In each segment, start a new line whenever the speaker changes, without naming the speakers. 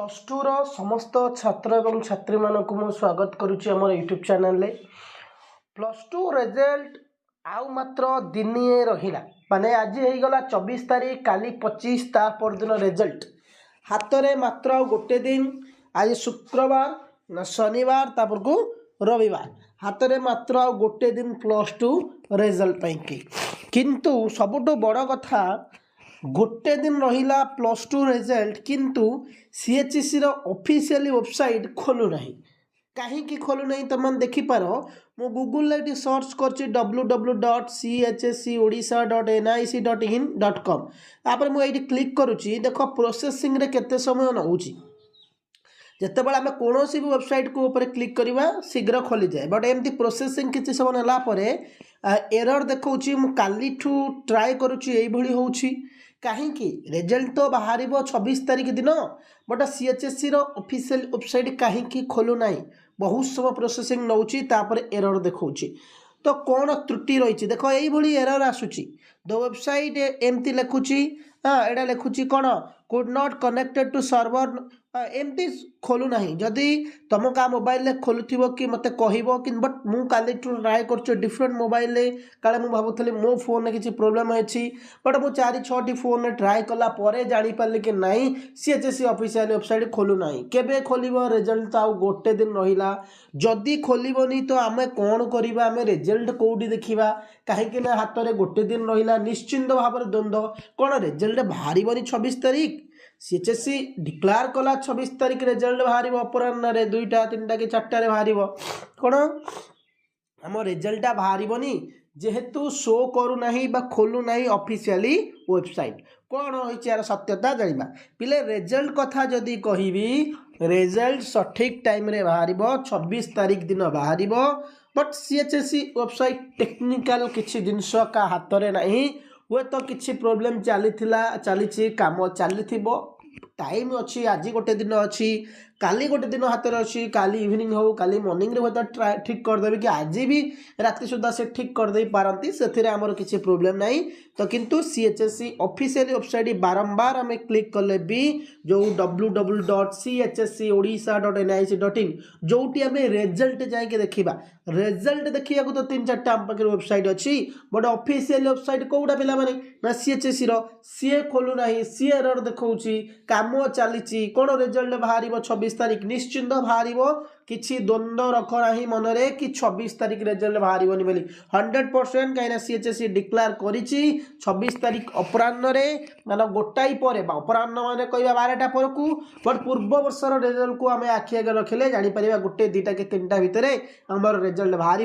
Plus two समस्त छात्र एवं छात्री मानक मु स्वागत करुच्ची आम YouTube channel plus two result आउ मात्र दिनिए रहिला माने आज होगला 24 तारीख काली 25 ता परदिन रिजल्ट हाथ में मात्र गोटे दिन आज शुक्रवार ना शनिवार तापर को रविवार हाथ में मात्र गोटे दिन प्लस टू रिजल्ट पाई किंतु सबुठ बड़ कथा गोटे दिन रहिला प्लस टू रिजल्ट किंतु सीएचसी रो ऑफिशियली वेबसाइट खोलु नहीं कहीं खोलु नहीं तुम देखिपार मु गूगल ये सर्च कर www.chscodisha.nic.in.com तापर मुझे क्लिक करुच्ची देख प्रोसेसिंग रे केते समय नौची जितेबाला आम कौन भी वेबसाइट को ऊपर क्लिक करवा शीघ्र खोली जाए बट एमती प्रोसेसिंग किसी समय नेला एरर देखा काली ट्राए करुच्ची होउची कहीं रिजल्ट तो बाहर 26 तारीख दिन बट सीएचएससी रो ऑफिशियल वेबसाइट कहीं खोलु ना बहुत समय प्रोसेसिंग नौची तापर एरर देखा तो कौन त्रुटि रही देख ये एरर आसूची द वेबसाइट एमती लिखुची एटा लिखुची कौन could not connected to server एमती खोलु नहीं जदि तुम का मोबाइल खोलुव कि मत कह कि बट मु काली ट्राए कर डिफरेंट मोबाइल काले मुझे भावुली मो फोन में किसी प्रोब्लेम अच्छी बट मुझे 4-6 फोन में ट्राए कला जापारे कि नाई सीएचएससी ऑफिशियल वेबसाइट खोलु नहीं केबे खोलिब रिजल्ट आउ गोटे दिन रहिला जदि खोलिबनी तो आमे कौन करिबा आमे रिजल्ट कोडी देखिबा कहीं ना हाथ में गोटे दिन रहिला निश्चिंत भाव में द्वंद्व कौन रिजल्ट बाहर 26 तारीख सीएचएससी डिक्लेयर कला 26 तारीख रिजल्ट बाहर अपराह्न 2टा 3टा कि 4टारे बाहर कौन आम रिजल्ट बाहर जेहेतु शो करूना खोलु ना ऑफिशियली वेबसाइट कौन होइछ यार सत्यता जानिबा पिले रिजल्ट कथा जदि कहिबी रिजल्ट सठिक टाइम रे बाहर 26 तारीख दिन बाहर बट सीएचएससी वेबसाइट टेक्निकल किछि जिनस का हाथ में नहीं हुए तो किसी प्रोब्लेम चली काम चली टाइम अच्छी आज गोटे दिन अच्छी काली गोटे दिन हाथ में अच्छी काली इवनिंग हो काली मॉर्निंग रे तो ठीक करदेवी कि आज भी राति सुधा से ठीक करदे पारती से आमर किसी प्रोब्लेम नहीं तो किंतु सीएचएससी ऑफिशियल वेबसाइट बारंबार आम क्लिक कले भी जो www.chscodisha.nic.in जोटी आम रिजल्ट जाके देखा रिजल्ट देखा तो 3-4 आम पाखे वेबसाइट अच्छी बट ऑफिशियल वेबसाइट कौटा पिला माने ना सीएचएससी रो सी खोलु ना सी एरर देखौची काम चली कौन रिजल्ट बाहर 26 तारीख निश्चिंत बाहर किसी द्वंद्व रख ना मनरे कि 26 तारीख रिजल्ट बाहर 100% कहीं सीएचएससी डिक्लेयर करिछि 26 तारीख अपराह्न मान गोटाई पर अपराह्न मान कह 12टा पर को बट पूर्व वर्षर रिजल्ट को आम आखि आगे रखिले जापर गोटे 2टा कि 3टा भितर आम रिजल्ट बाहर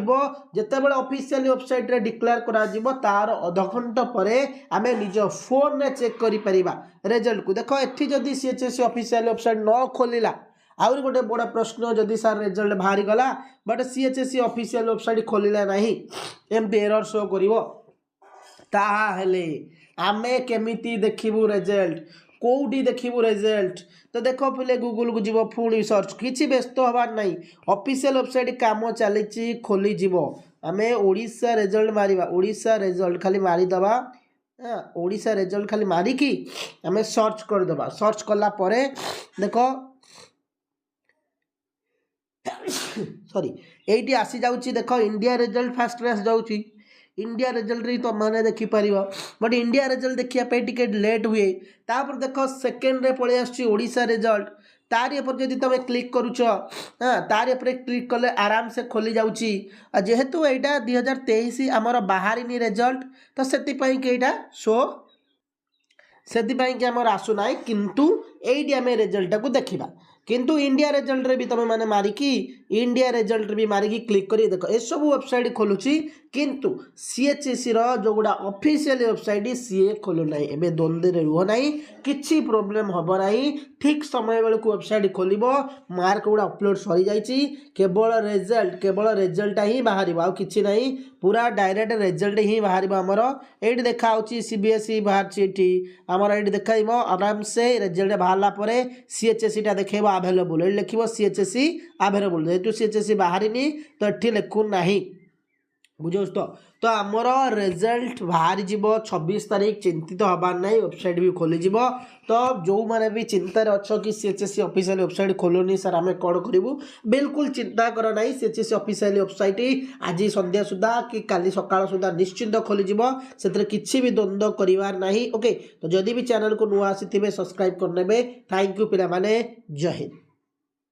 जिते बड़े ऑफिशियल वेबसाइट रे डिक्लेयर करा तार अध घंटा पर आम निज फोन में चेक करि परिबा रिजल्ट को देख एठी जदि सीएचएससी ऑफिशियल वेबसाइट न खोलिला आउरी गोटे बड़ा प्रश्न जदि सार रिजल्ट बाहरी गला बट सीएचएससी ऑफिशियल वेबसाइट खोलिला नहीं एमती एरर शो करिवो ताहा हेले आमे केमिति देखिबु रिजल्ट कोडी देखिबु रिजल्ट तो देखो पहले गूगल को जीव पुणी सर्च किसी व्यस्त हबार नहीं ऑफिशियल वेबसाइट काम चली खोली जीव आमे ओडिशा रिजल्ट मारिबा ओडिशा रिजल्ट खाली मारिदबा ओडिशा रिजल्ट खाली मारिकी आमे सर्च करदबा सर्च कला परे देखो सॉरी एटी आसी जाउची देखो इंडिया रिजल्ट फास्ट रे जाउची इंडिया रिजल्ट री तो माने देखि परिबो बट इंडिया रिजल्ट देखिया पे टिकेट लेट हुए तापर देखो सेकंड रे पळे आछी ओडिशा रिजल्ट तारी ऊपर जदि तुम क्लिक करूछ तारी ऊपर क्लिक कले आराम से खोली जाउची जेहेतु एटा 2023 आमर बाहरिनी रिजल्ट तो सेति पई के एटा शो सेति पई के आमर आसु नाइ किंतु एटी आमे रिजल्ट को देखिबा किंतु इंडिया रिजल्ट रे भी तुम माने मारिकी इंडिया रिजल्ट रे भी मारिकी क्लिक करी देखो ए सब वेबसाइट खोलुची किंतु सीएचएससी रो जो गुडा ऑफिशियल वेबसाइट सी खोलु नाही एबे द्वंद्व रे रुह नाही किछि प्रॉब्लम हबो नाही ठीक समय बेल को वेबसाइट खोलिबो मार्क गुडा अपलोड सरी जाईची केवल रिजल्ट ही बाहरिबो आ किछि नाही पूरा डायरेक्ट रिजल्ट ही बाहरिबो हमर एडी देखा होची सीबीएसई बाहर चिठी हमर एडी देखाइबो आराम से रिजल्ट बाहरला परे सीएचएससी टा देखेबो अवेलेबल एडी लिखिबो सीएचएससी अवेलेबल जेतु सीएचएससी बाहरिनी तो एठी लिखु नाही बुझे तो आमर रिजल्ट बाहरी 26 तारीख चिंतित हबार ना वेबसाइट भी खोली तो जो मैंने भी चिंतार अच्छो कि सीएचएससी ऑफिशियल वेबसाइट खोलुनी सर आम कौन करूँ बिल्कुल चिंता कर ना सीएचएससी ऑफिशियल वेबसाइट आज संध्या सुधा कि काली सकाळ सुधा निश्चिंत खोली से किसी भी द्वंद्व करार ना ओके तो जदि भी चैनल को नुआ आसी सब्सक्राइब करने थैंक यू पिला माने जय हिंद।